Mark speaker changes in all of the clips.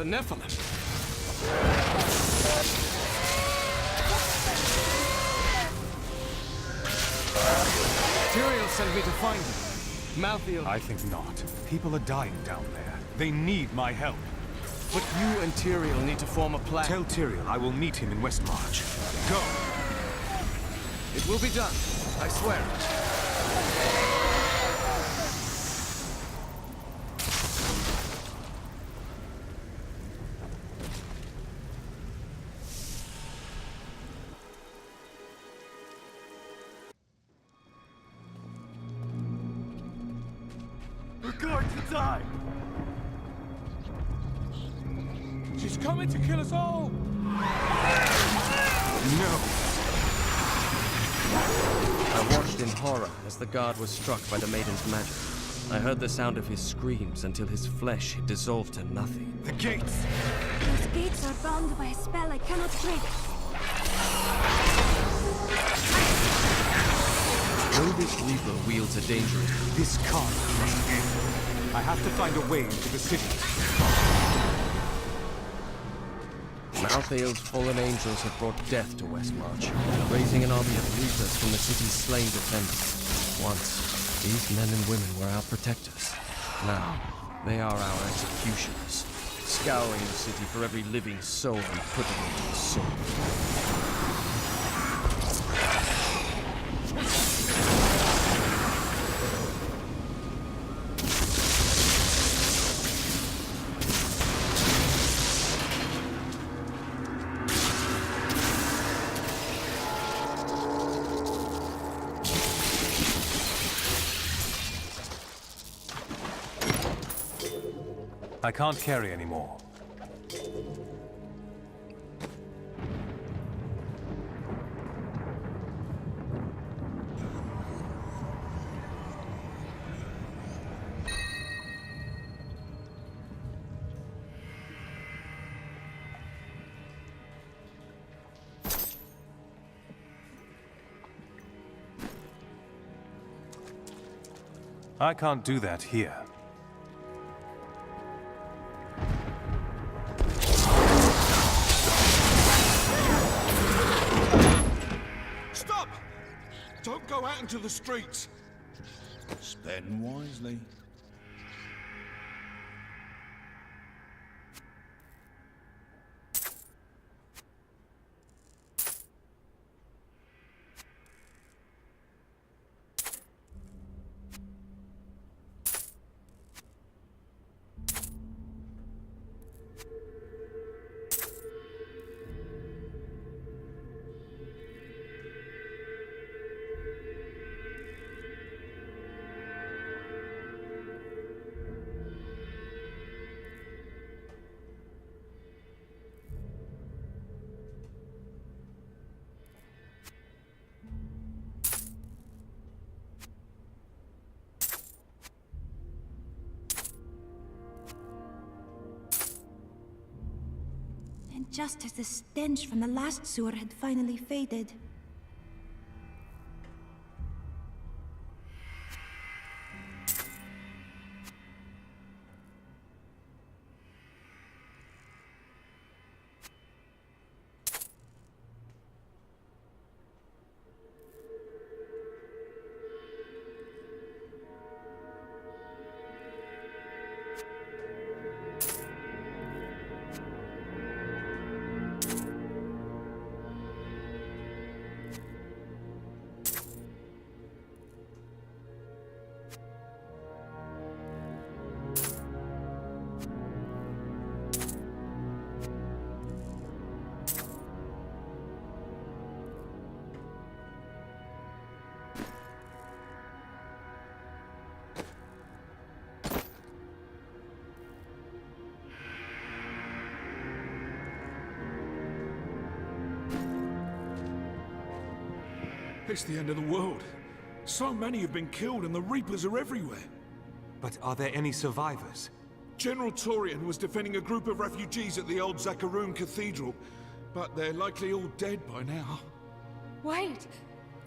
Speaker 1: The Nephilim. Tyrael sent me to find you. Malthael...
Speaker 2: I think not. People are dying down there. They need my help.
Speaker 1: But you and Tyrael need to form a plan.
Speaker 2: Tell Tyrael I will meet him in Westmarch. Go!
Speaker 1: It will be done. I swear it.
Speaker 2: We're going to die!
Speaker 1: She's coming to kill us all!
Speaker 2: No!
Speaker 3: I watched in horror as the guard was struck by the maiden's magic. I heard the sound of his screams until his flesh had dissolved to nothing.
Speaker 2: The gates!
Speaker 4: Those gates are bound by a spell I cannot break.
Speaker 3: Though this Reaper wields a dangerous...
Speaker 2: This can't be it. I have to find a way into the city.
Speaker 3: Malthael's fallen angels have brought death to Westmarch, raising an army of Reapers from the city's slain defenders. Once, these men and women were our protectors. Now, they are our executioners, scouring the city for every living soul and putting it to the sword.
Speaker 2: I can't carry anymore. I can't do that here.
Speaker 5: Stop! Don't go out into the streets.
Speaker 6: Spend wisely.
Speaker 4: And just as the stench from the last sewer had finally faded,
Speaker 5: It's the end of the world. So many have been killed and the Reapers are everywhere.
Speaker 2: But are there any survivors?
Speaker 5: General Torian was defending a group of refugees at the old Zakharoon Cathedral, but they're likely all dead by now.
Speaker 7: Wait!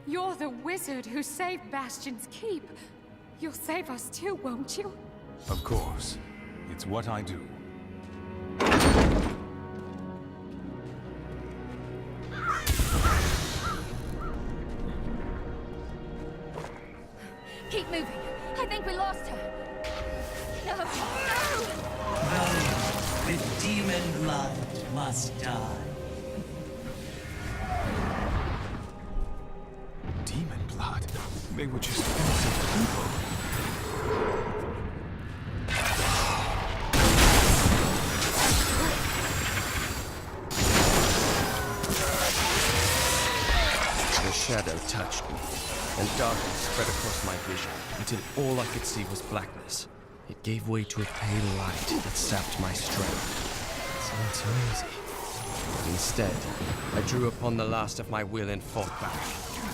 Speaker 7: You're the wizard who saved Bastion's Keep. You'll save us too, won't you?
Speaker 2: Of course. It's what I do.
Speaker 7: Keep moving. I think we lost her. No!
Speaker 8: Those with demon blood must die.
Speaker 2: Demon blood? They were just innocent people.
Speaker 3: The shadow touched me, and darkness spread across my vision until all I could see was blackness. It gave way to a pale light that sapped my strength. It seemed so easy. Instead, I drew upon the last of my will and fought back.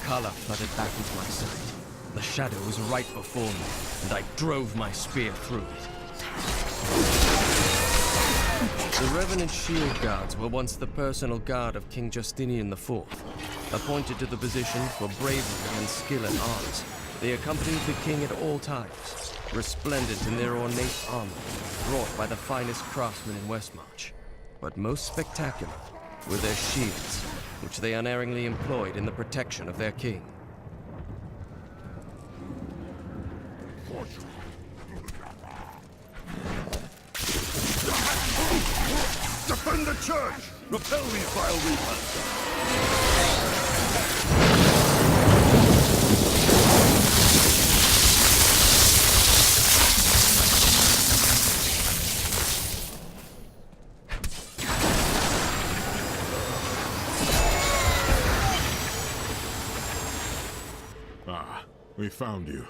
Speaker 3: Color flooded back into my sight. The shadow was right before me, and I drove my spear through it. The Revenant Shield Guards were once the personal guard of King Justinian IV. Appointed to the position for bravery and skill in arms, they accompanied the king at all times, resplendent in their ornate armor, wrought by the finest craftsmen in Westmarch. But most spectacular were their shields, which they unerringly employed in the protection of their king.
Speaker 6: Defend the church! Repel these vile reapers!
Speaker 5: Ah, we found you.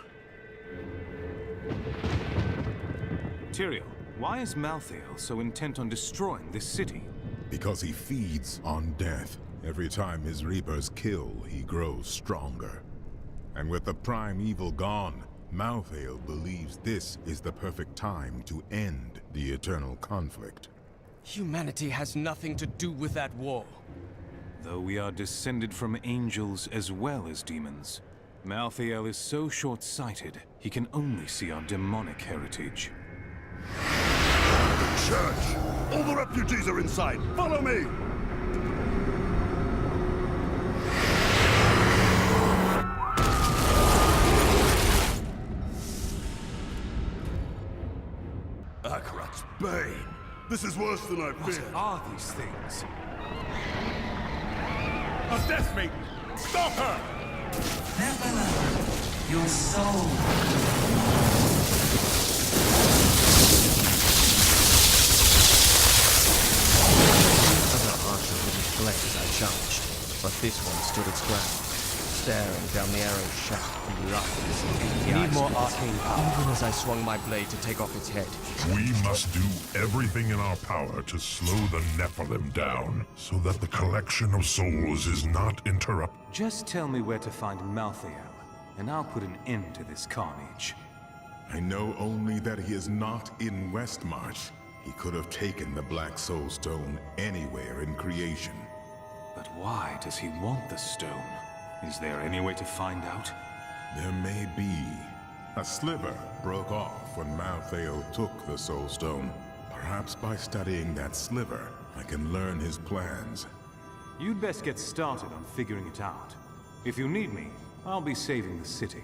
Speaker 2: Tyrael, why is Malthael so intent on destroying this city?
Speaker 6: Because he feeds on death. Every time his reapers kill, he grows stronger. And with the prime evil gone, Malthael believes this is the perfect time to end the eternal conflict.
Speaker 3: Humanity has nothing to do with that war.
Speaker 2: Though we are descended from angels as well as demons, Malthael is so short-sighted, he can only see our demonic heritage.
Speaker 6: Church! All the refugees are inside! Follow me! Akarat's Bane! This is worse than I feared!
Speaker 2: What are these things?
Speaker 5: A death maiden! Stop her!
Speaker 8: Nephilim, your soul.
Speaker 3: Fled as I charged, but this one stood its ground, staring down the arrow's shaft and laughing.
Speaker 2: Need more arcane power.
Speaker 3: Even as I swung my blade to take off its head.
Speaker 9: We must do everything in our power to slow the Nephilim down, so that the collection of souls is not interrupted.
Speaker 2: Just tell me where to find Malthael, and I'll put an end to this carnage.
Speaker 6: I know only that he is not in Westmarch. He could have taken the Black Soul Stone anywhere in creation.
Speaker 2: But why does he want the stone? Is there any way to find out?
Speaker 6: There may be. A sliver broke off when Malthael took the Soul Stone. Perhaps by studying that sliver, I can learn his plans.
Speaker 2: You'd best get started on figuring it out. If you need me, I'll be saving the city.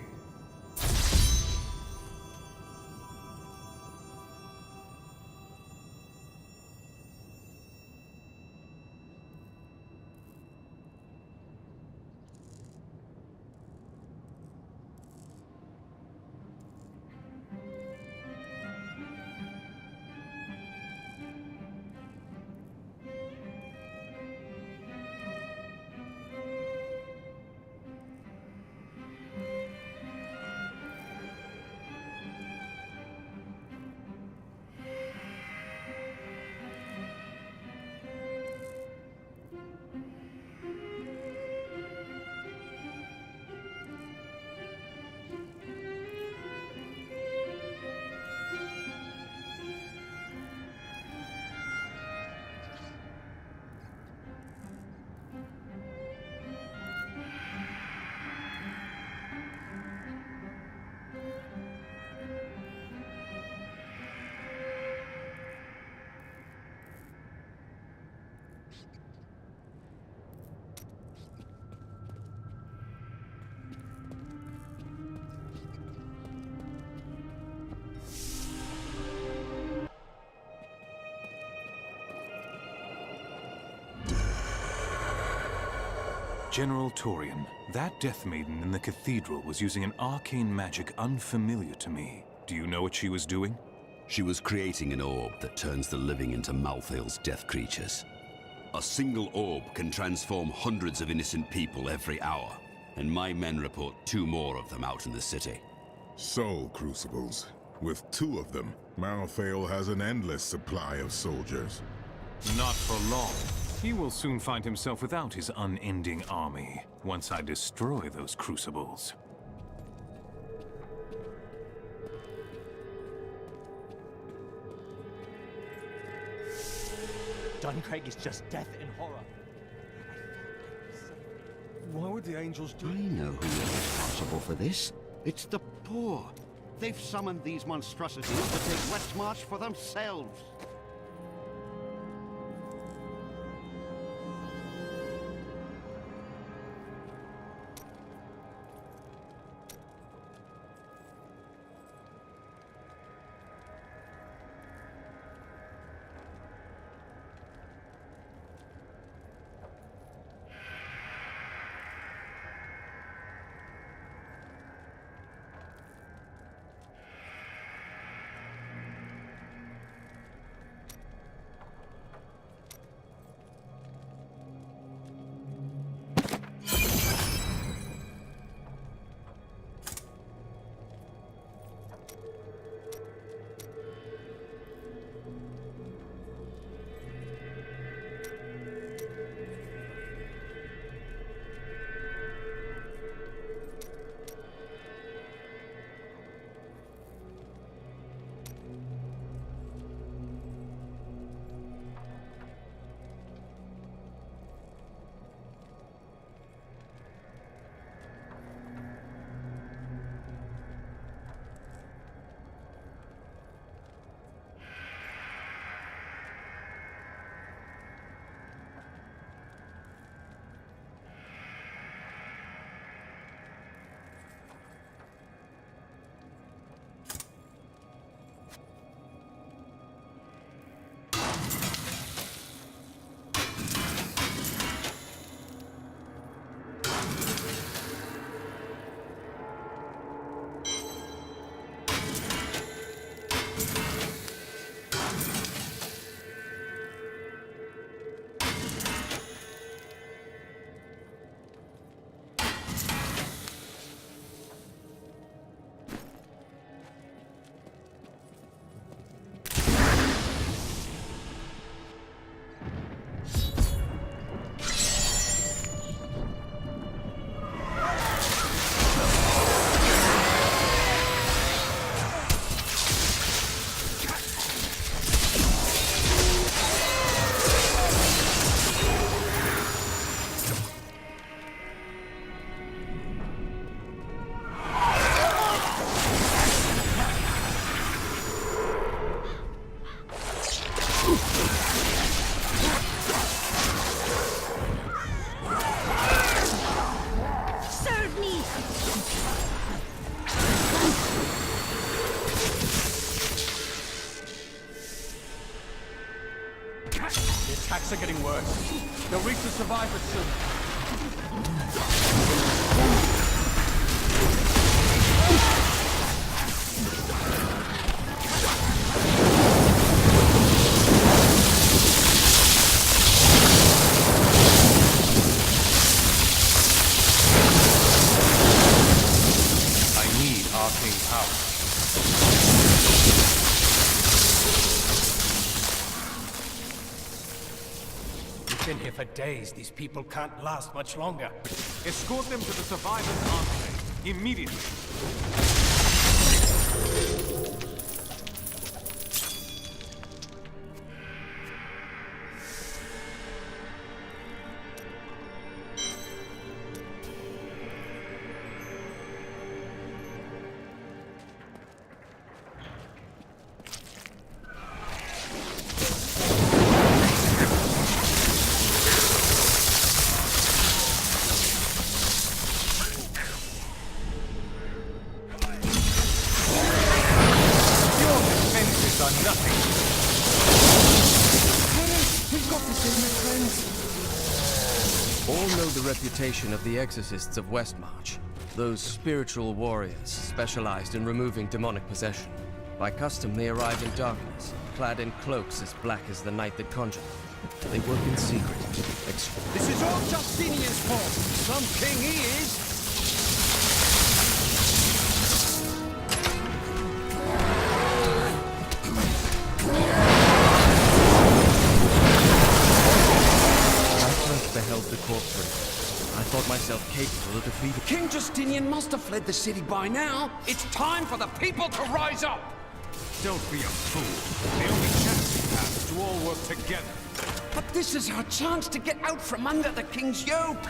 Speaker 2: General Torian, that Death Maiden in the cathedral was using an arcane magic unfamiliar to me. Do you know what she was doing?
Speaker 10: She was creating an orb that turns the living into Malthael's death creatures. A single orb can transform hundreds of innocent people every hour, and my men report 2 more of them out in the city.
Speaker 6: Soul crucibles. With 2 of them, Malthael has an endless supply of soldiers.
Speaker 2: Not for long. He will soon find himself without his unending army, once I destroy those crucibles.
Speaker 11: Duncraig is just death and horror.
Speaker 12: Why would the angels do?
Speaker 13: I know who is responsible for this. It's the poor. They've summoned these monstrosities to take Westmarch for themselves.
Speaker 11: attacks are getting worse. They'll reach the survivors soon.
Speaker 2: I need arcane power.
Speaker 11: Been here for days. These people can't last much longer. Escort them to the survivors' armory immediately.
Speaker 3: reputation of the exorcists of Westmarch. Those spiritual warriors specialized in removing demonic possession. By custom, they arrive in darkness, clad in cloaks as black as the night that conjured them. They work in secret.
Speaker 14: This is all Justinian's fault! Some king he is!
Speaker 3: Beheld the corpse ring. I thought myself capable of defeating
Speaker 14: King Justinian must have fled the city by now. It's time for the people to rise up!
Speaker 2: Don't be a fool. The only chance we have is to all work together.
Speaker 14: But this is our chance to get out from under the king's yoke!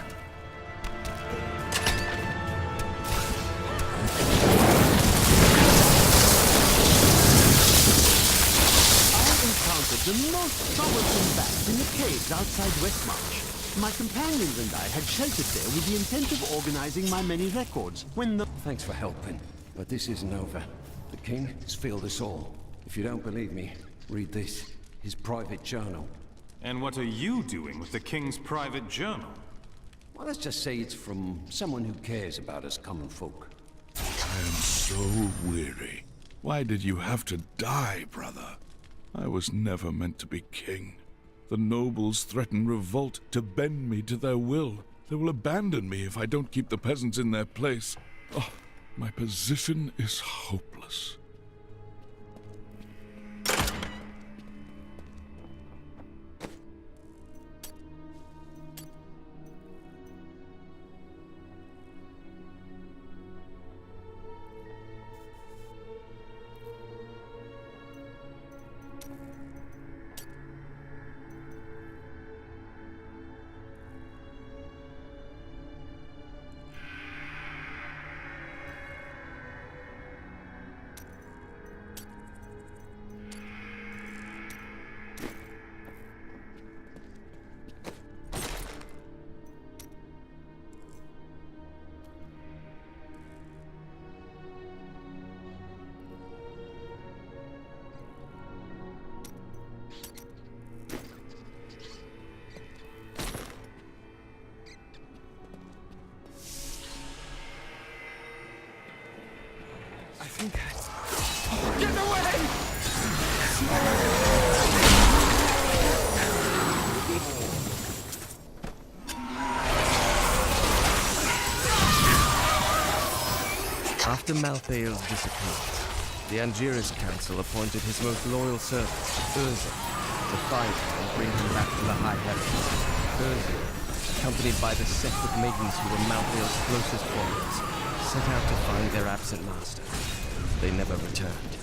Speaker 15: The most troublesome bat in the caves outside Westmarch. My companions and I had sheltered there with the intent of organizing my many records, when the...
Speaker 13: Thanks for helping, but this isn't over. The king has failed us all. If you don't believe me, read this. His private journal.
Speaker 2: And what are you doing with the king's private journal?
Speaker 13: Well, let's just say it's from someone who cares about us common folk.
Speaker 5: I am so weary. Why did you have to die, brother? I was never meant to be king. The nobles threaten revolt to bend me to their will. They will abandon me if I don't keep the peasants in their place. Oh, my position is hopeless.
Speaker 14: Get away!
Speaker 3: After Malthael's disappearance, the Angiris Council appointed his most loyal servant, Urza, to find him and bring him back to the High Heavens. Urza, accompanied by the sect of maidens who were Malthael's closest followers, set out to find their absent master. They never returned.